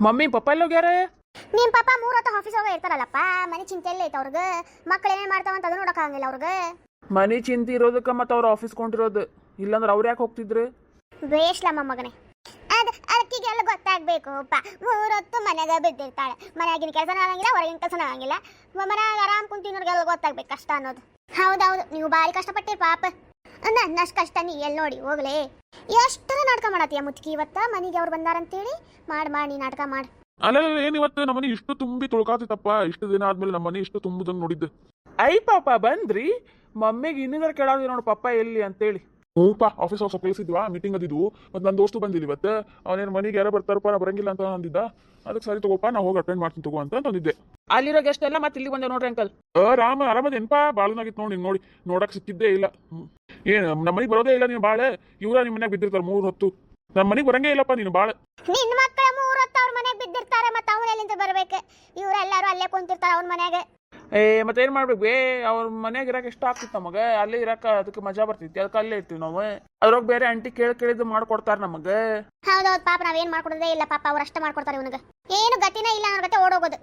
Mummy papa ಎಲ್ಲ ಹೋಗ್ಯಾರ? ನಿಮ್ ಪಾಪ 3 ಹೊತ್ತು ಆಫೀಸ್ ಹೋಗ ಇರ್ತಾರಲ್ಲಪ್ಪ, ಮನೆ ಚಿಂತೆ ಎಲ್ಲ ಐತೆ ಅವ್ರಿಗೆ. ಮಕ್ಳು ಏನೇನ್ ಮಾಡ್ತಾವಂತ ಅದು ನೋಡಕ್ಕಾಗಂಗಿಲ್ಲ ಅವ್ರಿಗೆ. ಮನೆ ಚಿಂತೆ ಇರೋದಕ್ಕೆ ಮತ್ತೆ ಅವ್ರು ಆಫೀಸ್ ಕೊಂಡಿರೋದು, ಇಲ್ಲಾಂದ್ರೆ ಅವ್ರು ಯಾಕೆ ಹೋಗ್ತಿದ್ರು? ಬೇಷ್ಲಮ್ಮ ಮಗನೇ, ಅದಕ್ಕಿಗೆಲ್ಲ ಗೊತ್ತಾಗ್ಬೇಕು ಅಪ್ಪ. 3 ಹೊತ್ತು ಮನೆಯಾಗ ಬಿದ್ದಿರ್ತಾಳೆ, ಮನೆಯಾಗಿನ ಕೆಲಸನೂ ಆಗಂಗಿಲ್ಲ, ಹೊರಗಿನ ಕೆಲಸನೂ ಆಗಂಗಿಲ್ಲ. ಮನ್ಯಾಗ ಆರಾಮ್ ಕುಂತಿನೋರ್ಗೆಲ್ಲ ಗೊತ್ತಾಗ್ಬೇಕು ಕಷ್ಟ ಅನ್ನೋದು. ಹೌದೌದು, ನೀವು ಭಾರಿ ಕಷ್ಟಪಟ್ಟಿರಿ ಪಾಪ. ನನ್ನಷ್ಟು ಕಷ್ಟ ನೀ ಎಲ್ಲಿ ನೋಡಿ ಹೋಗ್ಲೇ. ಎಷ್ಟರ ನಾಟಕ ಮಾಡತ್ತೀಯ ಮುತ್ಕಿ ಇವತ್ತ? ಮನೆಗೆ ಅವ್ರು ಬಂದಾರಂತೇಳಿ ಮಾಡಿ ನೀ ನಾಟಕ ಮಾಡಿ. ಅಲ್ಲ ಏನಿವತ್ತು ನಮ್ಮನೆ ಇಷ್ಟು ತುಂಬಿ ತೊಳ್ಕಾತಿತ್ತಪ್ಪ. ಇಷ್ಟು ದಿನ ಆದ್ಮೇಲೆ ನಮ್ಮನೆ ಇಷ್ಟು ತುಂಬುದಂಗ್ ನೋಡಿದ್ದೆ. ಐ ಪಾಪ ಬಂದ್ರಿ? ಮಮ್ಮಿಗೆ ಇನ್ನಿದ್ರ ಕೇಳೋದು ನೋಡು ಪಪ್ಪ ಎಲ್ಲಿ ಅಂತೇಳಿ. ಹ್ಞೂಪ್ಪ, ಆಫೀಸ್ ಸ್ವಲ್ಪ ಕಳಿಸಿದ್ವಾ, ಮೀಟಿಂಗ್ ಅದಿದ್ವು. ಮತ್ತು ನನ್ನ ದೋಸ್ತು ಬಂದಿಲ್ಲ ಇವತ್ತು. ಅವನೇನು ಮನೆಗೆ ಯಾರೋ ಬರ್ತಾರಪ್ಪ, ನಾ ಬರಂಗಿಲ್ಲ ಅಂತ ಅಂದಿದ್ದ. ಅದಕ್ಕೆ ಸರಿ ತಗೋಪ್ಪ, ನಾ ಹೋಗಿ ಅಟೆಂಡ್ ಮಾಡ್ತೀನಿ ತಗೋ ಅಂತ ಅಂದಿದ್ದೆ. ಅಲ್ಲಿರೋ ಗೆಸ್ಟ್ ಎಲ್ಲ ಮತ್ತೆ ಇಲ್ಲಿ ಬಂದೆ ನೋಡ್ರಿ ಅಂಕಲ್. ಆರಾಮದೇನಪ್ಪ, ಬಾಳನಾಗಿತ್ತು ನೋಡಿ. ನೋಡಿ ನೋಡಕ್ ಸಿಕ್ಕಿದ್ದೇ ಇಲ್ಲ. ಏನು ನಮ್ಮ ಮನೆಗೆ ಬರೋದೇ ಇಲ್ಲ ನೀನು ಬಾಳೆ. ಇವ್ರ ನಿಮ್ಮ ಮನ್ಯಾಗ ಬಿದ್ದಿರ್ತಾರೆ 3 ಹೊತ್ತು. ನಮ್ಮ ಮನೆಗೆ ಬರಂಗೇ ಇಲ್ಲಪ್ಪ ನೀನು ಬಾಳೆ. ನಿನ್ನ ಮಕ್ಕಳ 3 ಹೊತ್ತು ಅವ್ರ ಮನೆಗೆ ಬಿದ್ದಿರ್ತಾರೆ, ಮತ್ತೆ ಅವ್ನ ಎಲ್ಲಿಂದ ಬರ್ಬೇಕು? ಇವರೆಲ್ಲರೂ ಅಲ್ಲೇ ಕುಂತಿರ್ತಾರೆ ಅವ್ನ ಮನ್ಯಾಗ. ಮತ್ತೆ ಏನ್ ಮಾಡ್ಬೇಕು ಬೇ? ಅವ್ರ ಮನ್ಯಾಗ ಇರಕ್ಕೆ ಇಷ್ಟ ಆಗ್ತಿತ್ತು ನಮಗೆ, ಅಲ್ಲೇ ಇರಕ್ಕ ಅದಕ್ಕೆ ಮಜಾ ಬರ್ತೈತಿ, ಅದಕ್ಕೆ ಅಲ್ಲೇ ಇರ್ತೀವಿ ನಾವು. ಅದ್ರಾಗ ಬೇರೆ ಆಂಟಿ ಕೇಳಿದ್ದು ಮಾಡ್ಕೊಡ್ತಾರ ನಮಗೆ. ಹೌದೌದು ಪಾಪ, ನಾವೇನ್ ಮಾಡ್ಕೊಡೋದೇ ಇಲ್ಲ ಪಾಪ, ಅವ್ರು ಅಷ್ಟ ಮಾಡ್ಕೊಡ್ತಾರೆ ಇವನಿಗೆ. ಏನು ಗತಿನೇ ಇಲ್ಲ ಅನ್ನೋ ಗತೆ ಓಡೋಗೋದು.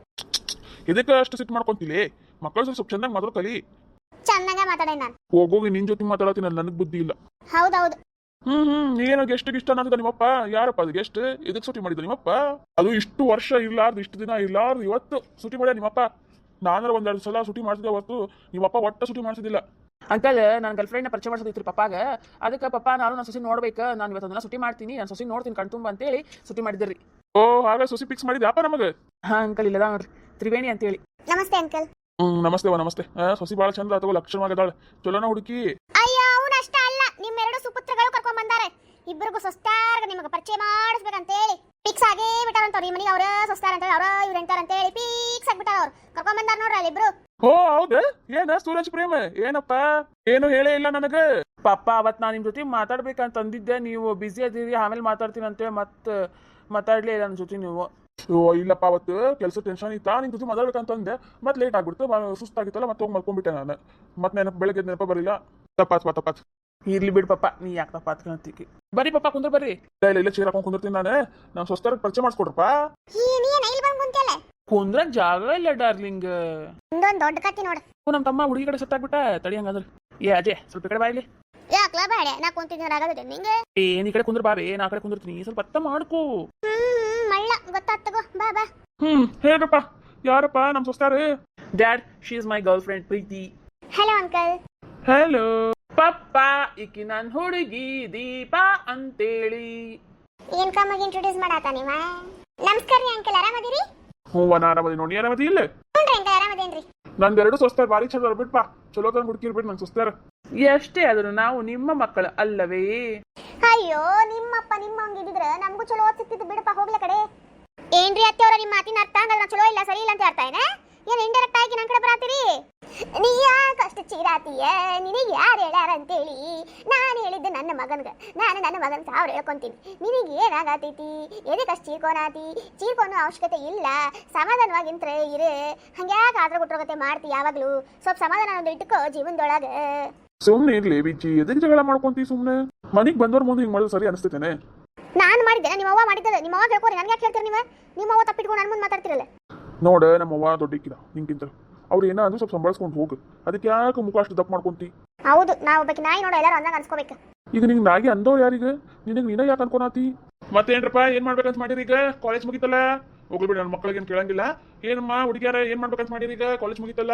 ಇದಕ್ಕೆ ಅಷ್ಟು ಸಿಟ್ಟು ಮಾಡ್ಕೊಂತಿಲಿ? ಮಕ್ಕಳು ಸ್ವಲ್ಪ ಚಂದಾಗಿ ಮಾತಾಡೋ ಕಲಿ. ಚೆನ್ನಾಗ ಮಾತಾಡೇ ನಾನು. ಹೋಗೋಗಿ ನಿನ್ ಜೊತೆ ಮಾತಾಡತ್ತೀನಿ, ನನಗೆ ಬುದ್ಧಿ ಇಲ್ಲ. ಹೌದೌದು. ಏನೋ ಗೆಸ್ಟ್ ಅನ್ನೋದ ನಿಮ್ಮಪ್ಪ? ಯಾರಪ್ಪ ಅದು ಗೆಸ್ಟ್? ಇದಕ್ಕೆ ಸುಟಿ ಮಾಡಿದ ನಿಮ್ಮಪ್ಪ? ಅದು ಇಷ್ಟು ವರ್ಷ ಇರ್ಲಾರ್ದು, ಇಷ್ಟು ದಿನ ಇರ್ಲಾರ್ದು ಇವತ್ತು ಸುಟಿ ಮಾಡ್ಯ ನಿಮ್ಮಪ್ಪ. ನಾನಾರ 1-2 ಸಲ ಸುಟಿ ಮಾಡ್ತಿದ್ದೆ ಹೊತ್ತು, ನಿಮ್ಮಪ್ಪ ಒಟ್ಟ ಸುಟಿ ಮಾಡಿಸಿದಿಲ್ಲ. ಅಂಕಲ್, ನನ್ನ ಗರ್ಲ್ ಫ್ರೆಂಡ್ನ ಪರಿಚಯ ಮಾಡಿಸೋದಿತ್ತು ಪಪ್ಪಾಗ. ಅದಕ್ಕೆ ಪಪ್ಪ ನಾನು ಸೊಸಿ ನೋಡ್ಬೇಕು, ನಾನು ಇವತ್ತೊಂದಿನ ಸುಟಿ ಮಾಡ್ತೀನಿ, ನಾನು ಸೊಸಿ ನೋಡ್ತೀನಿ ಕಣ್ತುಂಬ ಅಂತೇಳಿ ಸುಟಿ ಮಾಡಿದ್ರಿ. ಓ ಹಾಗೆ ಸೊಸಿ ಫಿಕ್ಸ್ ಮಾಡಿದ್ಯಪ್ಪ ನಮಗೆ? ಹಾ ಅಂಕಲ್, ಇಲ್ಲದ ನೋಡ್ರಿ, ತ್ರಿವೇಣಿ ಅಂತೇಳಿ. ನಮಸ್ತೆ ಅಂಕಲ್. ನಮಸ್ತೆ ನಮಸ್ತೆ. ಸೊಸಿ ಭಾಳ ಚಂದ ಅಥವಾ ಲಕ್ಷಣವಾಗದಾಳೆ, ಚಲೋನ ಹುಡುಕಿ. ಅಯ್ಯೋ ಅವನಷ್ಟ ಅಲ್ಲ, ನಿಮ್ಮೆರಡು ಸುಪುತ್ರಗಳು ಕರ್ಕೊಂಡ್ ಬಂದಾರೆ. ಇಬ್ಬರಿಗೂ ಸೊಸ್ತಾರ್ಗ ನಿಮಗೆ ಪರಿಚಯ ಮಾಡಿಸ್ಬೇಕಂತೇಳಿ ಫಿಕ್ಸ್ ಆಗೇ ಬಿಟ್ಟಾರಂತವ್ರು. ಈ ಮನೆಗೆ ಅವ್ರ ಸೊಸ್ತಾರ ಅಂತೇಳಿ, ಅವ್ರ ಇವ್ರು ಎಂತಾರಂತೇಳಿ ಫಿಕ್ಸ್ ಆಗಿಬಿಟ್ಟಾರ ಅವ್ರು. ಕರ್ಕೊಂಡ್ ಬಂದಾರ ನೋಡ್ರಿ ಅಲ್ಲಿ ಇಬ್ರು. ಓ ಹೌದಾ? ಏನ ಸೂರಜ್ ಪ್ರೇಮ? ಏನಪ್ಪ ಏನು ಹೇಳೇ ಇಲ್ಲ ನನಗೆ. ಪಪ್ಪ ಅವತ್ತು ನಾನು ನಿಮ್ಮ ಜೊತೆ ಮಾತಾಡ್ಬೇಕಂತ ಅಂದಿದ್ದೆ, ನೀವು ಬ್ಯುಸಿ ಅದೀರಿ, ಆಮೇಲೆ ಮಾತಾಡ್ತೀನಿ ಅಂತೇಳಿ ಮತ್ತೆ ಮಾತಾಡ್ಲೇ ಇಲ್ಲ ನನ್ನ ಜೊತೆ ನೀವು. ಓ ಇಲ್ಲಪ್ಪ, ಅವತ್ತು ಕೆಲಸ ಟೆನ್ಷನ್ ಇತ್ತಾ, ನಿನ್ ಜೊತೆ ಮಾತಾಡ್ಬೇಕಂತಂದೆ. ಮತ್ತೆ ಲೇಟ್ ಆಗ್ಬಿಡ್ತು, ಸುಸ್ತಾಗಿತ್ತಲ್ಲ, ಮತ್ತೆ ಹೋಗಿ ಮಲ್ಕೊಂಡ್ಬಿಟ್ಟೆ ನಾನು. ಮತ್ತೆ ಬೆಳಗ್ಗೆ ನೆನಪ ಬರಲಿಲ್ಲ. ತಪ್ಪಾತ್. ಇರ್ಲಿ ಬಿಡು ಪಪ್ಪ, ನೀ ಯಾಕೆ ತಪ್ಪಾತ್ಕೊಂತೀಕಿ. ಬರ್ರಿ ಪಪ್ಪ ಕುಂದ್ರ ಬರ್ರಿ. ಇಲ್ಲ ಚೇರ್ ಹಾಕೊಂಡು ಕುಂದಿರ್ತೀನಿ ನಾನು ಸ್ವಸ್ಥರ ಪರಿಚಯ ಮಾಡಿಸ್ಕೊಡ್ರಪ್ಪ. ಕುಂದ್ರ ಜಾಗ ಇಲ್ಲ ಡಾರ್ಲಿಂಗ್. ಇನ್ನೊಂದು ದೊಡ್ಡ ಕತ್ತಿ ನೋಡು. ನಮ್ಮ ತಮ್ಮ ಹುಡುಗಿ ಕಡೆ ಸೆಟ್ ಆಗ್ಬಿಟ್ಟ. ತಡಿ ಹಂಗಂದ್ರೆ ಅಜಯ್ ಸ್ವಲ್ಪ ಈ ಕಡೆ ಬಾಯಿಲಿ. ಯಾಕ್ಲ ಬೇಡ, ನಾ ಕುಂತಿದ್ದೀನಿ ಆಗತ್ತೆ ನಿಂಗೆ. ನೀ ಕಡೆ ಕುಂದ್ರ ಬಾಬೇ, ನಾ ಕಡೆ ಕುಂದಿರ್ತೀನಿ, ಸ್ವಲ್ಪ ಅರ್ಥ ಮಾಡ್ಕೋ. ಮಳ್ಳ ಗೊತ್ತಾಗ್ತಗೋ, ಬಾ. ಹೇಳ್ರಪ್ಪ, ಯಾರಪ್ಪ ನಮ್ಮ ಸ್ವಸ್ಥರ? Dad, she is my girl friend Preethi. Hello uncle. Hello ಪಪ್ಪ, ಈಕಿ ನನ್ನ ಹುಡುಗಿ ದೀಪಾ ಅಂತೇಳಿ. ಏನ್ ಕಮ್ಮಗೆ ಇಂಟ್ರೊಡ್ಯೂಸ್ ಮಾಡಾತ ನೀವ? ನಮಸ್ಕಾರ ರೀ ಅಂಕಲ್, ಆರಾಮದಿರಿ? ಆರಾಮದಿ ನೋಡಿ. ಆರಾಮದಿ ಇಲ್ಲ? ಹ್ಞೂ ಅಂಕಲ್, ಆರಾಮದೇನ್ರಿ. ನಂದೆರಡು ಸ್ವಸ್ಥರ ಭಾರಿ ಚಂದ ಬಿಡ್ಪಾ, ಚಲೋ ತಂದು ಹುಡುಕಿರ್ಬಿಟ್ಟು ನನ್ನ ಸ್ವಸ್ಥರ. ಎಷ್ಟೇ ಆದ್ರೂ ನಾವು ನಿಮ್ಮ ಮಕ್ಕಳು ಅಲ್ಲವೇ? ಅಯ್ಯೋ ನಿಮ್ಮಪ್ಪ ನಿಮ್ಮಂಗಿದ್ರೆ ನಮಗೂ ಚಲೋ ಸಿಕ್ತಿದ್ದು ಬಿಡಪ್ಪ, ಹೋಗ್ಲ ಕಡೆ. ಏನ್ರಿ ಅತ್ತೆಯವ್ರ, ನಿಮ್ಮ ಮಾತಿನ ಅರ್ಥ ಹಂಗಲ್ಲ, ನಾ ಚಲೋ ಇಲ್ಲ ಸರಿ ಇಲ್ಲ ಅಂತ ಹೇಳ್ತಾ ಏನ? ಏನ್ ಇಂಡೈರೆಕ್ಟ್ ಆಗಿ ನನ್ನ ಕಡೆ ಬರಾತೀರಿ? ನೀ ಯಾಕಷ್ಟು ಚೀರಾತೀಯ? ನಿನಗೆ ಯಾರು ಹೇಳ್ಯಾರ ಅಂತೇಳಿ? ನಾನು ಹೇಳಿದ್ದು ನನ್ನ ಮಗನ್ಗೆ, ನಾನು ನನ್ನ ಮಗನ ಸಾವಿರ ಹೇಳ್ಕೊಂತೀನಿ. ನಿನಗೆ ಏನಾಗತೈತಿ? ಎದಕ್ಕಷ್ಟು ಚೀರ್ಕೊನೋ ಅವಶ್ಯಕತೆ ಇಲ್ಲ. ಸಮಾಧಾನವಾಗಿಂತ್ರ ಇರು. ಹಂಗ್ಯಾಕೆ ಆದ್ರ ಗುಟ್ರೋಗತೆ ಮಾಡ್ತಿ ಯಾವಾಗ್ಲೂ? ಸ್ವಲ್ಪ ಸಮಾಧಾನ ಇಟ್ಕೋ ಜೀವನದೊಳಗೆ. ಸುಮ್ನೆ ಇರ್ಲಿ ಬಿಚ್ಚಿ, ಎದಕ್ಕೆ ಜಗಳ ಮಾಡ್ಕೊಂತಿ ಸುಮ್ನೆ? ಮನಿಗ್ ಬಂದವ್ರ ಮುಂದೆ ಹಿಂಗ್ ಮಾಡೋದು ಸರಿ ಅನಿಸ್ತೇನೆ? ನಾನು ಮಾಡಿದ್ದೆ, ನಿಮ್ಮ ಅವ್ವ ಮಾಡಿದ್ದದ. ನಿಮ್ಮ ಅವ್ವ ಹೇಳ್ಕೊರಿ, ನನ್ಗೆ ಯಾಕೆ ಹೇಳ್ತೀರಿ ನೀವು? ನಿಮ್ಮ ಅವ್ವ ತಪ್ಪಿಟ್ಕೊಂಡು ನನ್ನ ಮುಂದೆ ಮಾತಾಡ್ತಿರಲ್ಲ. ನೋಡ, ನಮ್ಮವ್ವ ದೊಡ್ಡಕ್ಕಿದ ನಿಂಗಿಂತ. ಅವ್ರು ಏನ ಅಂದ್ರೆ ಸ್ವಲ್ಪ ಸಂಭಾಳಿಸ್ಕೊಂಡು ಹೋಗು. ಅದಕ್ಕೆ ಯಾಕೆ ಮುಖ ಅಷ್ಟು ದಪ್ಪ ಮಾಡ್ಕೊಂತಿ? ಹೌದು, ನಾವು ಒಬ್ಬಕ್ಕೆ ನಾಯಿ ನೋಡ ಎಲ್ಲರೂ ಅಂದಂಗ ಅನ್ಸ್ಕೋಬೇಕು. ಈಗ ನಿಂಗೆ ನಾಗಿ ಅಂದವ್ರು ಯಾರಿಗೆ? ನಿನಗೆ ನೀನ ಯಾಕೆ ಅನ್ಕೊನಾತಿ? ಮತ್ತೇನ್ರಪ್ಪ, ಏನ್ ಮಾಡ್ಬೇಕಂತ ಮಾಡಿರಿ ಈಗ? ಕಾಲೇಜ್ ಮುಗಿತಲ್ಲ, ಹೋಗ್ಲಿ ಬಿಡಿ, ನನ್ನ ಮಕ್ಕಳಿಗೆ ಏನು ಕೇಳಂಗಿಲ್ಲ. ಏನಮ್ಮ ಹುಡುಗಿಯಾರ ಏನ್ ಮಾಡ್ಬೇಕಂತ ಮಾಡಿರಿ ಈಗ? ಕಾಲೇಜ್ ಮುಗಿತಲ್ಲ.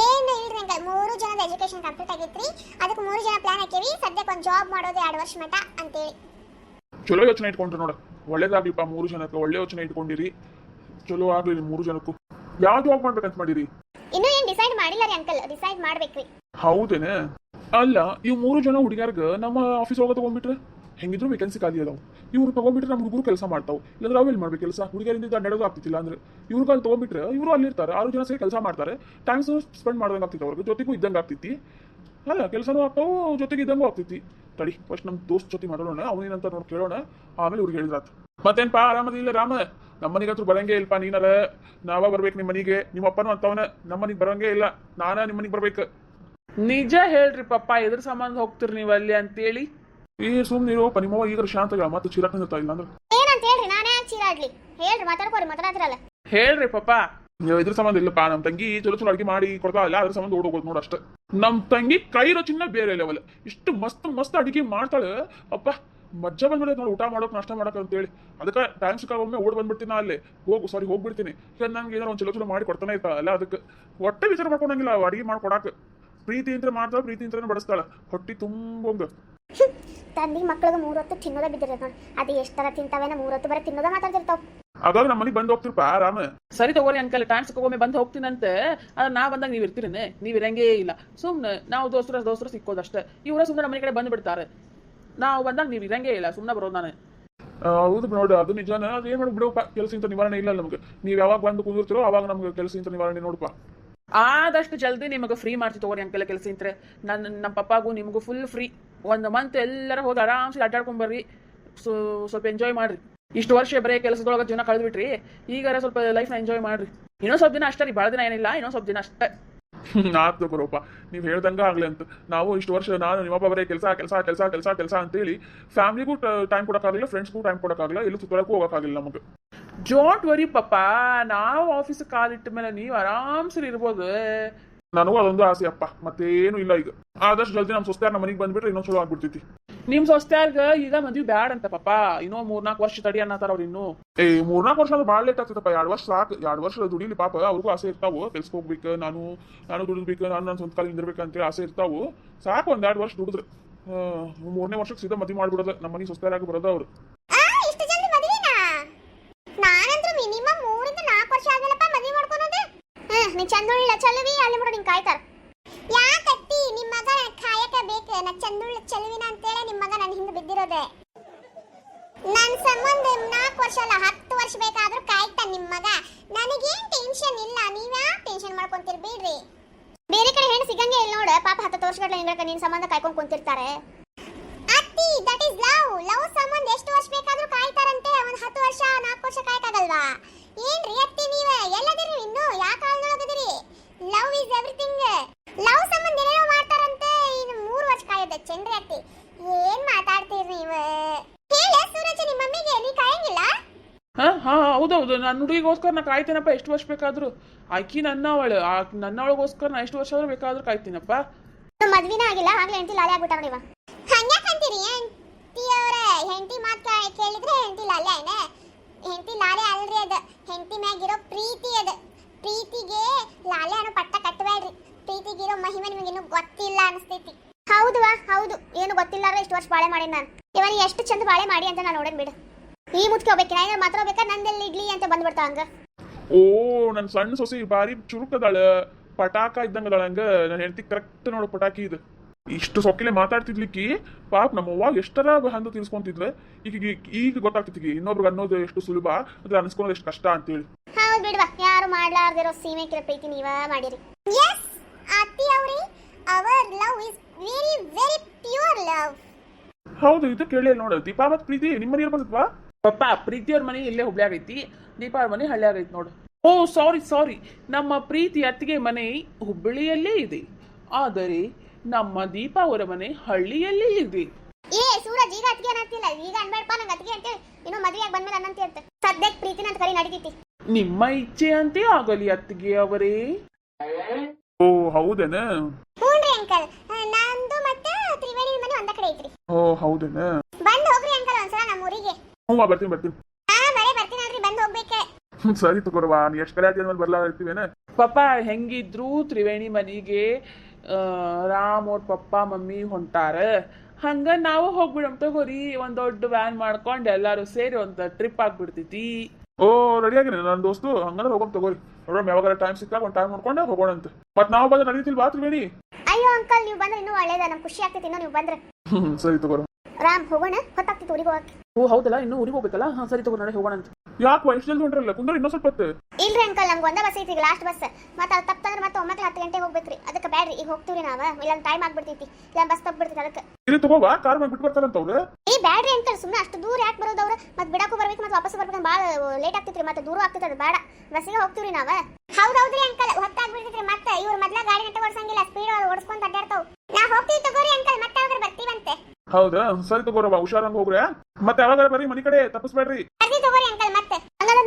ಏನು ಇಲ್ರಿ ಅಂಕಲ್, 3 ಜನದ ಎಜುಕೇಶನ್ ಕಂಪ್ಲೀಟ್ ಆಗೈತ್ರಿ. ಅದಕ್ಕೆ 3 ಜನ ಪ್ಲಾನ್ ಹಾಕೇವಿ. ಸದ್ಯಕ್ಕೆ ಒಂದು ಜಾಬ್ ಮಾಡೋದು 2 ವರ್ಷ ಮಟ ಅಂತೇಳಿ. ಚಲೋ ಯೋಚನೆ ಇಟ್ಕೊಂಡ್ರೆ ನೋಡ, ಒಳ್ಳೇದಾಗ್ಲಿಪ್ಪ. 3 ಜನಕ್ಕೆ ಒಳ್ಳೆ ಯೋಚನೆ ಇಟ್ಕೊಂಡಿರಿ, ಚಲೋ ಆಗ್ಲಿ 3 ಜನಕ್ಕೂ. ಯಾವ ಜಾಬ್ ಮಾಡ್ಬೇಕಂತ ಮಾಡಿರಿ? ಇನ್ನೂ ಏನ್ ಡಿಸೈಡ್ ಮಾಡಿಲ್ಲ ರೀ ಅಂಕಲ್, ಡಿಸೈಡ್ ಮಾಡ್ಬೇಕ್ರಿ. ಹೌದೇನೆ? ಅಲ್ಲ, ಇವ್ 3 ಜನ ಹುಡುಗಿಯಾರ್ಗ ನಮ್ಮ ಆಫೀಸ್ ಒಳಗೆ ತಗೊಂಡ್ಬಿಟ್ರೆ ಹೆಂಗಿದ್ರು ವೇಕೆನ್ಸಿ ಖಾಲಿ ಅದಾವ. ಇವ್ರು ತಗೊಂಡ್ಬಿಟ್ರೆ ನಮ್ಮ ಹುಡುಗರು ಕೆಲಸ ಮಾಡ್ತಾವ್. ಇಲ್ಲಾಂದ್ರೆ ಅವ್ ಎಲ್ಲಿ ಮಾಡ್ಬೇಕು ಕೆಲಸ? ಹುಡುಗಿಯರಿಂದ ನಡೆಯೋದು ಆಗ್ತಿಲ್ಲ ಅಂದ್ರೆ ಇವ್ರಿಗೆ ಅಲ್ಲಿ ತಗೊಂಡ್ಬಿಟ್ರೆ ಇವರು ಅಲ್ಲಿರ್ತಾರೆ, 6 ಜನ ಸೇರಿ ಕೆಲಸ ಮಾಡ್ತಾರೆ. ಟೈಮ್ಸ್ ಸ್ಪೆಂಡ್ ಮಾಡ್ದಂಗೆ ಆಗ್ತಿತ್ತು, ಅವ್ರಿಗೆ ಜೊತೆಗೂ ಇದ್ದಂಗೆ ಆಗ್ತೈತಿ. ಅಲ್ಲ, ಕೆಲಸನೂ ಆಗ್ತಾವು, ಜೊತೆಗೆ ಇದ್ದಂಗೂ ಆಗ್ತೈತಿ. ತಡಿ, ಫಸ್ಟ್ ನಮ್ಮ ದೋಸ್ತ್ ಜೊತೆ ಮಾತಾಡೋಣ, ಅವನೇನಂತ ನೋಡಿ ಕೇಳೋಣ, ಆಮೇಲೆ ಇವ್ರಿಗೆ ಹೇಳಿದ್ರಾತು. ಮತ್ತೇನ್ಪಾ, ಆರಾಮದಿಲ್ಲ ರಾಮ? ನಮ್ಮ ಮನೆಗಂತೂ ಬರಂಗೇ ಇಲ್ಪ. ನೀನಲ್ಲ ನಾವ ಬರ್ಬೇಕು ನಿಮ್ಮ ಮನೆಗೆ. ನಿಮ್ಮಪ್ಪನೂ ಅಂತವನ ನಮ್ಮ ಮನೆಗೆ ಬರಂಗೇ ಇಲ್ಲ, ನಾನ ನಿಮ್ಮ ಮನೆಗೆ ಬರ್ಬೇಕು. ನಿಜ ಹೇಳ್ರಿ ಪಪ್ಪ, ಎದ್ರ ಸಂಬಂಧ ಹೋಗ್ತಿರಿ ನೀವು ಅಲ್ಲಿ ಅಂತೇಳಿ? ಸುಮ್ಮನಿರೋಪ್ಪ, ನಿಮ್ಮವ್ವ ಈಗ ಶಾಂತ ಮತ್ತೆ ಚಿರಾಕ್ ನಿಂತ ಇಲ್ಲ ಅಂದ್ರೆ ಏನಂತ ಹೇಳ್ರಿ, ನಾನೇ ಚೀರಾಡ್ಲಿ? ಹೇಳ್ರಿ ಮಾತಾಡ್ಕೋರಿ ಮಾತಾಡ್ತಿರಲ್ಲ. ಹೇಳ್ರಿ ಪಪ್ಪ. ನೀವು ಇದ್ರ ಸಂಬಂಧ ಇಲ್ಲಪ್ಪ, ನಮ್ಮ ತಂಗಿ ಚಲೋ ಚಲೋ ಅಡಿಗೆ ಮಾಡಿ ಕೊಡ್ತಾ ಇಲ್ಲ, ಅದ್ರ ಸಂಬಂಧ ಓಡೋಗೋದು ನೋಡು ಅಷ್ಟೇ. ನಮ್ಮ ತಂಗಿ ಕೈ ರುಚಿನ ಬೇರೆ ಲೆವೆಲ್, ಇಷ್ಟು ಮಸ್ತ್ ಅಡಿಗೆ ಮಾಡ್ತಾಳೆ. ಅಪ್ಪ ಮಜ್ಜಾ ಬಂದ್ಬಿಡುತ್ತೆ ನೋಡಿ ಊಟ ಮಾಡೋಕೆ ನಾಷ್ಟ ಮಾಡಕ್ಕೆ ಅಂತೇಳಿ. ಅದಕ್ಕೆ ಟೈಮ್ ಸಿಕ್ಕಾಗ ಒಮ್ಮೆ ಓಡ್ ಬಂದ್ಬಿಡ್ತೀನಿ ಅಲ್ಲೇ ಹೋಗ್ಬಿಡ್ತೀನಿ. ಈಗ ನಂಗೆ ಏನಾರು ಒಂದು ಚಲೋ ಮಾಡಿ ಕೊಡ್ತಾನೆ ಇರ್ತಾಳಲ್ಲ, ಅದಕ್ಕೆ ಹೊಟ್ಟೆ ವಿಚಾರ ಮಾಡ್ಕೊಂಡಂಗಿಲ್ಲ ಅಡಿಗೆ ಮಾಡ್ಕೊಡಕ್ಕೆ. ಪ್ರೀತಿ ಅಂತ ಮಾಡ್ತಾಳೆ, ಪ್ರೀತಿ ಅಂತ ಬಡಿಸ್ತಾಳೆ ಹೊಟ್ಟಿ ತುಂಬಂಗ. ತಂದಿ ಮಕ್ಳಿಗೆ 3 ಹೊತ್ತು ತಿನ್ನೋದ ಬಿದ್ದಿರತ್ತೆ ನೋಡಿ. ಅದು ಎಷ್ಟರ ತಿಂತಾವೇನ 3 ಹೊತ್ತು ಬರೀ ತಿನ್ನೋದ ಮಾತಾಡ್ತಿರ್ತಾವ. ಆಗಾಗ ನಮ್ಮ ಮನೆಗೆ ಬಂದು ಹೋಗ್ತಿರ್ಪ ಆರಾಮ. ಸರಿ ತಗೋರಿ ಅಂಕಲ್, ಟೈಮ್ ಸಿಕ್ಕೊಮ್ಮೆ ಬಂದು ಹೋಗ್ತೀನಂತೆ. ಅದ್ರ ನಾ ಬಂದಾಗ ನೀವು ಇರ್ತೀರೇನೆ, ನೀವು ಇರಂಗೇ ಇಲ್ಲ. ಸುಮ್ಮನೆ ನಾವು ದೋಸ್ತರು ಸಿಕ್ಕೋದಷ್ಟೇ. ಇವರ ಸುಮ್ಮನೆ ನಮ್ಮ ಮನೆ ಕಡೆ ಬಂದು ಬಿಡ್ತಾರೆ. ನಾವು ಬಂದಾಗ ನೀವು ಇರಂಗೇ ಇಲ್ಲ, ಸುಮ್ಮನೆ ಬರೋದು ನಾನು. ಹೌದು ನೋಡಿ, ಅದು ನಿಜಾನ. ಅದು ಏನು ಮಾಡಿ ಬಿಡೋಪ್ಪ, ಕೆಲಸ ಇಂಥ ನಿವಾರಣೆ ಇಲ್ಲ ನಮ್ಗೆ. ನೀವು ಯಾವಾಗ ಬಂದು ಕುಂದಿರ್ತೀರೋ ಅವಾಗ ನಮ್ಗೆ ಕೆಲಸ ಇಂಥ ನಿವಾರಣೆ ನೋಡಪ್ಪ. ಆದಷ್ಟು ಜಲ್ದಿ ನಿಮಗೆ ಫ್ರೀ ಮಾಡ್ತಿ ತಗೋರಿ ಅಂಕಲ್. ಕೆಲಸ ಇಂತ್ರೆ ನಮ್ಮ ಪಪ್ಪಾಗೂ ನಿಮಗೂ ಫುಲ್ ಫ್ರೀ. 1 ಮಂತ್ ಎಲ್ಲರ ಹೋಗಿ ಆರಾಮ್ಸೆ ಅಡ್ಡಾಡ್ಕೊಂಬರ್ರಿ, ಸ್ವಲ್ಪ ಎಂಜಾಯ್ ಮಾಡ್ರಿ. ಇಷ್ಟು ವರ್ಷ ಬರೀ ಕೆಲಸದೊಳಗೆ ಜೀವನ ಕಳೆದ್ಬಿಟ್ರಿ, ಈಗಾರ ಸ್ವಲ್ಪ ಲೈಫ್ನ ಎಂಜಾಯ್ ಮಾಡ್ರಿ. ಇನ್ನೊಂದು ಸ್ವಲ್ಪ ದಿನ ಅಷ್ಟೇ ರೀ, ಭಾಳ ದಿನ ಏನಿಲ್ಲ, ಇನ್ನೊಂದು ಸ್ವಲ್ಪ ದಿನ ಅಷ್ಟೇ. ಆತು ಬರೋಪ್ಪ, ನೀವು ಹೇಳ್ದಂಗ ಆಗ್ಲಿ ಅಂತ. ನಾವು ಇಷ್ಟು ವರ್ಷ ನಾನು ನಿಮ್ಮಪ್ಪ ಬರೀ ಕೆಲಸ ಅಂತೇಳಿ ಫ್ಯಾಮಿಲಿಗೂ ಟೈಮ್ ಕೊಡೋಕ್ಕಾಗಲಿಲ್ಲ, ಫ್ರೆಂಡ್ಸ್ಗೂ ಟೈಮ್ ಕೊಡೋಕ್ಕಾಗಲಿಲ್ಲ, ಎಲ್ಲೂ ಸುತ್ತೋಳಕ್ಕೂ ಹೋಗೋಕ್ಕಾಗಲಿಲ್ಲ ನಮಗೆ. ಡೋಂಟ್ ವರಿ ಪಪ್ಪ, ನಾವು ಆಫೀಸಿಗೆ ಕಾಲಿಟ್ಟ ಮೇಲೆ ನೀವು ಆರಾಮ್ಸರಿ ಇರ್ಬೋದು. ನನಗೂ ಅದೊಂದು ಆಸೆ ಅಪ್ಪ, ಮತ್ತೇನು ಇಲ್ಲ. ಈಗ ಆದಷ್ಟು ಜಲ್ದಿ ನಮ್ಮ ಸೊಸ್ತ್ಯಾರ ನಮ್ಮ ಮನೆಗೆ ಬಂದ್ಬಿಟ್ರೆ ಇನ್ನೊಂದು ಚಲೋ ಆಗ್ಬಿಡ್ತೈತಿ. ನಿಮ್ ಸೊಸ್ತ್ಯಾರ್ಗ ಈಗ ಮದ್ವಿ ಬ್ಯಾಡ ಅಂತ ಪಪ್ಪ, ಇನ್ನೂ 3-4 ವರ್ಷ ತಡಿ ಅನ್ನತಾರ ಅವ್ರು. ಇನ್ನು 3-4 ವರ್ಷ ಅಂದ್ರೆ ಭಾಳ ಲೇಟ್ ಆಗ್ತೈತಪ್ಪ. 2 ವರ್ಷ ಸಾಕು. 2 ವರ್ಷ ದುಡಿಲಿ ಪಾಪ, ಅವ್ರಿಗೂ ಆಸೆ ಇರ್ತಾವು. ಕೆಲ್ಸಕ್ಕೆ ಹೋಗ್ಬೇಕು, ನಾನು ದುಡಿದ್ಬೇಕು, ನಾನು ಸ್ವಂತ ಕಾಲ ನಿಂದಿರ್ಬೇಕು ಅಂತೇಳಿ ಆಸೆ ಇರ್ತಾವು. ಸಾಕು, 1-2 ವರ್ಷ ದುಡಿದ್ರೆ 3ನೇ ವರ್ಷಕ್ಕೆ ಸೀದಾ ಮದ್ವೆ ಮಾಡ್ಬಿಡೋದು. ನಮ್ಮ ಮನೆ ಸೊಸ್ತ್ಯಾರಾಗಿ ಬರೋದು ಅವ್ರು. ಇಷ್ಟು ಜಲ್ದಿ ಮದುವೆನಾ? ನಾನಂದ್ರೂ ಮಿನಿಮಮ್ 3-4 ವರ್ಷ ಆಗಲ್ಲಪ್ಪ ಮದುವೆ ಮಾಡ್ಕೊಳೋದು. ನೀ ಚಂದುಳ್ಳ ಚಲುವಿ ಅಲ್ಲಿ ಬಿಡು, ನಿಂಗೆ ಕಾಯ್ತಾರ. ಯಾಕತ್ತಿ ನಿಮ್ಮ ಮಗ ಕಾಯಕ ಬೇಕು, ನಾ ಚಂದುಳ್ಳ ಚಲುವಿನ ಅಂತೇಳಿ ನಿಮ್ಮ ಮಗ ನನ್ನ ಹಿಂದೆ ಬಿದ್ದಿರೋದೆ. ನನ್ನ ಸಂಬಂಧ 4 ವರ್ಷ ಅಲ್ಲ 10 ವರ್ಷ ಬೇಕಾದ್ರೂ ಕಾಯ್ತಾನ ನಿಮ್ಮ ಮಗ. ನನಗೇನ್ ಟೆನ್ಷನ್ ಇಲ್ಲ, ನೀವ್ಯಾ ಟೆನ್ಷನ್ ಮಾಡ್ಕೊಂತೀರಿ ಬಿಡ್ರಿ. ಬೇರೆ ಕಡೆ ಹೆಣ್ಣು ಸಿಗಂಗೆ ಇಲ್ಲ ನೋಡ, ಪಾಪ 10 ವರ್ಷಗಟ್ಟಲೆ ನಿನ್ನ ಸಂಬಂಧ ಕಾಯ್ಕೊಂಡು ಕುಂತಿರ್ತಾರೆ. ಅತ್ತಿ, ದಟ್ ಇಸ್ ಲವ್ ಸಂಬಂಧ ಎಷ್ಟು ವರ್ಷ ಬೇಕಾದ್ರೂ ಕಾಯ್ತಾರಂತೆ. ಒಂದು 10 ವರ್ಷ 4 ವರ್ಷ ಕಾಯ್ಕಾಗಲ್ವಾ? ಏನ್ರಿ ಅತ್ತಿ ನೀವ ಎಲ್ಲದಿರಿ, ಇನ್ನು ಯಾವ ಕಾಲದೊಳಗದಿರಿ? Love is everything. ಲವ್ ಸಂಬಂಧ ಏನೇನೋ ಮಾಡ್ತಾರಂತೆ, ಇನ್ನು 3 ವರ್ಷ ಕಾಯೋದ ಚಂದ್ರಿ ಅತ್ತಿ. ಏನ್ ಮಾತಾಡ್ತೀರಿ ನೀವು? ಹೇಳ ಸೂರಜ್, ನಿಮ್ಮ ಮಮ್ಮಿಗೆ ನೀ ಕಾಯಂಗಿಲ್ಲ? ಹಾ ಹೌದೌದು, ನನ್ನ ಹುಡುಗಿಗೋಸ್ಕರ ನಾ ಕಾಯ್ತೇನಪ್ಪ ಎಷ್ಟು ವರ್ಷ ಬೇಕಾದ್ರೂ. ಆಕಿ ನನ್ನವಳಿಗೋಸ್ಕರ ನಾ ಎಷ್ಟು ವರ್ಷ ಆದ್ರೂ ಬೇಕಾದ್ರೂ ಕಾಯ್ತೀನಪ್ಪ. ಮದ್ವಿನ ಆಗಿಲ್ಲ, ಆಗ್ಲೇ ಹೆಂಡತಿ ಲಾಲೆ ಆಗ್ಬಿಟ್ಟಾರ ನೀವ. ಹಂಗ್ಯಾಕಂತೀರಿ? ಹೆಂಡತಿಯವರ ಹೆಂಡತಿ ಮಾತು ಕೇಳಿದ್ರೆ ಹೆಂಡತಿ ಲಾಲೆ ಏನ? ಹೆಂಡತಿ ಲಾಲೆ ಅಲ್ರಿ, ಅದ ಹೆಂಡತಿ ಮ್ಯಾಗಿರೋ ಪ್ರೀತಿ. ಅದ ಪ್ರೀತಿಗೆ ಲಾಲೆ ಅನ್ನೋ ಪಟ್ಟ ಕಟ್ಟಬೇಡ್ರಿ. ಪ್ರೀತಿಗಿರೋ ಮಹಿಮೆ ನಿಮಗೆ ಇನ್ನೂ ಗೊತ್ತಿಲ್ಲ ಅನಿಸ್ತೈತಿ. ಹೌದುವಾ ಹೌದು, ಏನು ಗೊತ್ತಿಲ್ಲಾರ ಇಷ್ಟು ವರ್ಷ ಬಾಳೆ ಮಾಡಿ ನಾನು. ಇವನ್ ಎಷ್ಟು ಚಂದ ಬಾಳೆ ಮಾಡಿ ಅಂತ ನಾನು ನೋಡೇನ್ ಬಿಡು. ಈ ಮುದ್ಕೆ ಹೋಗ್ಬೇಕಿನ ಏನಾರು ಮಾತ್ರ ಹೋಗ್ಬೇಕಾ? ನಂದೆಲ್ಲಿ ಇಡ್ಲಿ ಅಂತ ಬಂದ್ಬಿಡ್ತಾ ಹಂಗ. ಓ, ನನ್ನ ಸಣ್ಣ ಸೊಸಿ ಬಾರಿ ಚುರುಕದಾಳ, ಪಟಾಕ ಇದ್ದಂಗದಾಳ. ಹಂಗ ನನ್ನ ಹೆಂಡತಿ ಕರೆಕ್ಟ್ ನೋಡು ಪಟಾಕಿ ಇದು. ಇಷ್ಟು ಸೊಕ್ಕಿಲೆ ಮಾತಾಡ್ತಿದ್ಲಿಕ್ಕಿ ಪಾಪ ನಮ್ಮ ಅವ್ವಾಗ ಎಷ್ಟರ ಹಂದು ತೀರ್ಸ್ಕೊಂತಿದ್ಲೆ. ಈಗ ಗೊತ್ತಾಗ್ತಿತ್ತು ಇನ್ನೊಬ್ರಿಗೆ ಅನ್ನೋದು ಎಷ್ಟು ಸುಲಭ, ಅದ್ರ ಅನ್ಸ್ಕೊಳೋದು ಎಷ್ಟು ಕಷ್ಟ ಅಂತೇಳಿ. ಹೌದು ಬಿಡ್ವಾ, ಯಾರು ಮಾಡ್ಲಾರ್ದಿರೋ ಸೀಮೆ ಕಿರ ಪ್ರೀತಿ ನೀವ ಮಾಡಿರಿ. ಎಸ್ ಅತ್ತಿ ಅವ್ರಿ, hour love is very very pure love. ಹೌದು, ಇದು ಕೇಳಿ ನೋಡು. ದೀಪಾ ಮತ್ ಪ್ರೀತಿ ನಿಮ್ಮ ಮನೆಯಲ್ಲಿ ಬಂದಿದ್ವಾ? ಪಪ್ಪ, ಪ್ರೀತಿಯವ್ರ ಮನೆ ಇಲ್ಲೇ ಹುಬ್ಳ್ಯಾಗ ಐತಿ, ದೀಪಾ ಅವ್ರ ಮನೆ ಹಳ್ಳಿಯಾಗ ಐತಿ ನೋಡು. ಓ ಸಾರಿ, ನಮ್ಮ ಪ್ರೀತಿ ಅತ್ತಿಗೆ ಮನೆ ಹುಬ್ಬಳ್ಳಿಯಲ್ಲೇ ಇದೆ, ಆದರೆ ನಮ್ಮ ದೀಪಾ ಅವರ ಮನೆ ಹಳ್ಳಿಯಲ್ಲೇ ಇದೆ. ಏ ಸೂರಜ್, ಈಗ ಅತ್ತಿಗೆ ಅನ್ನತ್ತಿಲ್ಲ, ಈಗ ಅನ್ಬೇಡಪ್ಪ. ನಂಗೆ ಅತ್ತಿಗೆ ಅಂತ ಇನ್ನು ಮದುವೆಯಾಗಿ ಬಂದ್ಮೇಲೆ ಅನ್ನಂತಿ ಅಂತ. ಸದ್ಯಕ್ಕೆ ಪ್ರೀತಿನ ಅಂತ ಕರಿ ನಡೀತೈತಿ. ನಿಮ್ಮ ಇಚ್ಛೆ ಅಂತೆ ಆಗಲಿ ಅತ್ತಿಗೆ ಅವರೇ. ಓ ಹೌದೇನ? ಹ್ಞೂನ್ರಿ ಅಂಕಲ್, ನಂದು ಮತ್ತೆ ತ್ರಿವೇಣಿ ಮನೆ ಒಂದ ಕಡೆ ಐತ್ರಿ. ಓ ಹೌದೇನ? ಬಂದ್ ಹೋಗ್ರಿ ಅಂಕಲ್ ಒಂದ್ಸಲ ನಮ್ಮ ಊರಿಗೆ. ಹ್ಞೂ ಬರ್ತೀನಿ. ಬರ್ತೀನಿ ಅಲ್ರಿ, ಬಂದ್ ಹೋಗ್ಬೇಕೆ. ಸರಿ ತಗೋರವಾ, ನೀ ಎಷ್ಟು ಕಡೆ ಆದ್ಮೇಲೆ ಬರ್ಲಾ ಇರ್ತೀವೇನ? ಪಪ್ಪ ಹೆಂಗಿದ್ರು ತ್ರಿವೇಣಿ ಮನೆಗೆ ರಾಮ್ ಅವ್ರ ಪಪ್ಪ ಮಮ್ಮಿ ಹೊಂಟಾರ, ಹಂಗ ನಾವು ಹೋಗ್ಬಿಡಮ್ ತಗೋರಿ. ಒಂದ್ ದೊಡ್ಡ ವ್ಯಾನ್ ಮಾಡ್ಕೊಂಡು ಎಲ್ಲಾರು ಸೇರಿ ಒಂದು ಟ್ರಿಪ್ ಆಗ್ಬಿಡ್ತೈತಿ. ಓ ರೆಡಿ ಆಗಿರಿ ನನ್ನ ದೋಸ್ತು, ಹಂಗಂದ್ರೆ ಹೋಗೋಣ ತಗೋರಿ. ನೋಡೋಣ ಯಾವಾಗ ಟೈಮ್ ಸಿಕ್ಕಾಗ ಒಂದು ಟೈಮ್ ನೋಡ್ಕೊಂಡೆ ಹೋಗೋಣ ಅಂತ. ಮತ್ ನಾವು ಬಂದ್ರೆ ನಡೀತಿಲ್ವಾ ತ್ರಿವೇಣಿ? ಅಯ್ಯೋ ಅಂಕಲ್, ನೀವು ಬಂದ್ರೆ ಇನ್ನೂ ಒಳ್ಳೇದ, ನಮ್ಗೆ ಖುಷಿ ಆಗ್ತೈತಿ ಇನ್ನೂ ನೀವು ಬಂದ್ರೆ. ಸರಿ ತಗೋರ. ರಾಮ್ ಹೋಗೋಣ, ಹೊತ್ತಾಗ್ತಿತ್ತು ಊರಿಗೆ ಹೋಗಕ್ಕೆ. ಓ ಹೌದಲ್ಲ, ಇನ್ನೂ ಊರಿಗೆ ಹೋಗ್ಬೇಕಲ್ಲ. ಹಾ ಸರಿ ತಗೋ, ನಡೆ ಹೋಗೋಣ ಅಂತ. ಯಾಕೆ ಇಷ್ಟು ಜಲ್ದಿ ಹೊಂಟ್ರಲ್ಲ? ಕುಂದ್ರೆ ಇನ್ನೂ ಸ್ವಲ್ಪ ಹೊತ್ತು. ಇಲ್ರಿ ಅಂಕಲ್, ನಮ್ಗೆ ಒಂದೇ ಬಸ್ ಐತಿ, ಲಾಸ್ಟ್ ಬಸ್. ಮತ್ತೆ ಅದು ತಪ್ಪಂದ್ರೆ ಮತ್ತೆ 9:10 ಗಂಟೆಗೆ ಹೋಗ್ಬೇಕ್ರಿ. ಅದಕ್ಕೆ ಬ್ಯಾಡ್ರಿ, ಈಗ ಹೋಗ್ತೀವಿ ನಾವ, ಇಲ್ಲ ಟೈಮ್ ಆಗ್ಬಿಡ್ತೈತಿ, ಇಲ್ಲ ಬಸ್ ತಪ್ಪಿಬಿಡ್ತೈತಿ. ಅದಕ್ಕೆ ಇಲ್ಲಿ ತಗೋವಾ, ಕಾರ್ ಮೇಲೆ ಬಿಟ್ಟು ಬರ್ತಾರಂತವ್ರು. ಏ ಬ್ಯಾಡ್ರಿ ಅಂಕಲ್, ಸುಮ್ಮನೆ ಅಷ್ಟು ದೂರ ಯಾಕೆ ಬರೋದವ್ರು? ಮತ್ತೆ ಬಿಡಕ್ಕೂ ಬರ್ಬೇಕು, ಮತ್ತೆ ವಾಪಸ್ ಬರ್ಬೇಕು, ಭಾಳ ಲೇಟ್ ಆಗ್ತೈತ್ರಿ, ಮತ್ತೆ ದೂರ ಆಗ್ತೈತೆ. ಅದು ಬೇಡ, ಬಸ್ಸಿಗೆ ಹೋಗ್ತೀವಿ ನಾವ. ಹೌದೌದ್ರಿ ಅಂಕಲ್, ಹೊತ್ತಾಗ್ಬಿಡ್ತೈತ್ರಿ. ಮತ್ತೆ ಇವ್ರು ಮೊದ್ಲ ಗಾಡಿ ನೆಟ್ಟ ಓಡಿಸಂಗಿಲ್ಲ, ಸ್ಪೀಡ್ ಓಡಿಸ್ಕೊಂತ ಅಡ್ಡಾಡ್ತಾವ್. ನಾ ಹೋಗ್ತೀವಿ ತಗೋರಿ ಅಂಕಲ್, ಮತ್ತೆ ಯಾವಾಗ ಬರ್ತೀವಂತೆ. ಹೌದಾ, ಸರಿ ತಗೋರವ, ಹುಷಾರಂಗ್ ಹೋಗ್ರಿ. ಮತ್ತೆ ಯಾವಾಗ ಬರ್ರಿ ಮನಿ ಕಡೆ, ತಪ್ಪಿಸ್ಬೇಡ್ರಿ. ಬರ್ತೀವಿ ತಗೋರಿ ಅಂಕಲ್. ಮತ್ತೆ ಹಂಗಾದ್ರೆ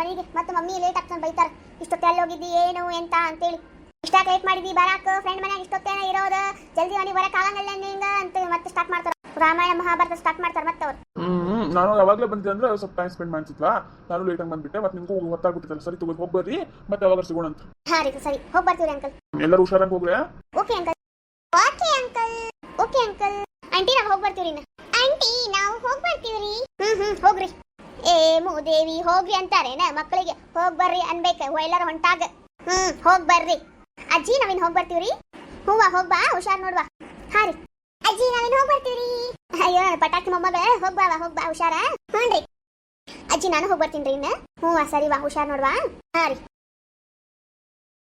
ಮನೆಗೆ ಮತ್ತೆ ಮಮ್ಮಿ ಲೇಟ್ ಆಗ್ತಾನೆ ಬೈತಾರ ಇಷ್ಟೊತ್ತೆ ಅಲ್ಲಿ ಹೋಗಿದ್ದಿ ಏನು ಎಂತ ಅಂತೇಳಿ ಇಷ್ಟಾಕ್ ಲೇಟ್ ಮಾಡಿದ್ವಿ ಬರಾಕ ಫ್ರೆಂಡ್ ಮನ್ಯಾಗ ಇಷ್ಟೊತ್ತೇನ ಇರೋದು ಜಲ್ದಿ ಮನೆಗೆ ಬರಕ್ ಆಗಂಗಿಲ್ಲ ನಿಂಗ ಅಂತ ಮತ್ತೆ ಸ್ಟಾರ್ಟ್ ಮಾಡ್ತಾರ ರಾಮಾಯಣ ಮಹಾಭಾರತ ಸ್ಟಾರ್ಟ್ ಮಾಡ್ತಾರ ಮತ್ತೆ ಅವ್ರು ನಾನು ಯಾವಾಗಲೇ ಬಂದಿದ್ದೆ ಅಂದ್ರೆ ಸ್ವಲ್ಪ ಟೈಮ್ ಸ್ಪೆಂಡ್ ಮಾಡ್ತಿದ್ವಾ ನಾನು ಲೇಟಾಗಿ ಬಂದ್ಬಿಟ್ಟೆ ಮತ್ತೆ ನಿಮ್ಗೂ ಹೊತ್ತಾಗ್ಬಿಟ್ಟಿತ್ತಲ್ಲ ಸರಿ ತಗೋ ಹೋಗ್ಬರ್ರಿ ಮತ್ತೆ ಯಾವಾಗ ಸಿಗೋಣ ಅಂತ ಹಾ ರೀ ಸರಿ ಹೋಗಿ ಬರ್ತೀವಿ ಅಂಕಲ್ ಎಲ್ಲರೂ ಹುಷಾರಾಗಿ ಹೋಗ್ರೆ okay uncle okay uncle okay uncle aunty ನಾವು ಹೋಗಿ ಬರ್ತೀವಿ ಆಂಟಿ ನಾವು ಹೋಗಿ ಬರ್ತೀವಿ ಹೋಗ್ರಿ ಏ ಮೂದೇವಿ ಹೋಗ್ರಿ ಅಂತಾರೇನ ಮಕ್ಕಳಿಗೆ ಹೋಗ್ ಬರ್ರಿ ಅನ್ಬೇಕ ಎಲ್ಲಾರು ಹೊಂಟಾಗ ಹೋಗ್ ಬರ್ರಿ ಅಜ್ಜಿ ನಾವಿನ್ ಹೋಗ್ ಬರ್ತೀವ್ರಿ ಹೂವ ಹೋಗ್ಬಾ ಹುಷಾರ್ ನೋಡ್ವಾ ಹಾ ರೀ ಅಜ್ಜಿ ನಾವಿನ್ ಹೋಗ್ ಬರ್ತೀವ್ರಿ ಅಯ್ಯೋ ಪಟಾಕಿ ಮೊಮ್ಮಗ ಹೋಗ್ಬಾ ಹುಷಾರ ಹ್ಞೂನ್ರಿ ಅಜ್ಜಿ ನಾನು ಹೋಗ್ ಬರ್ತೀನಿ ಇನ್ನ ಹೂವ ಸರಿ ವಾ ಹುಷಾರ್ ನೋಡ್ವಾ ಹಾ ರೀ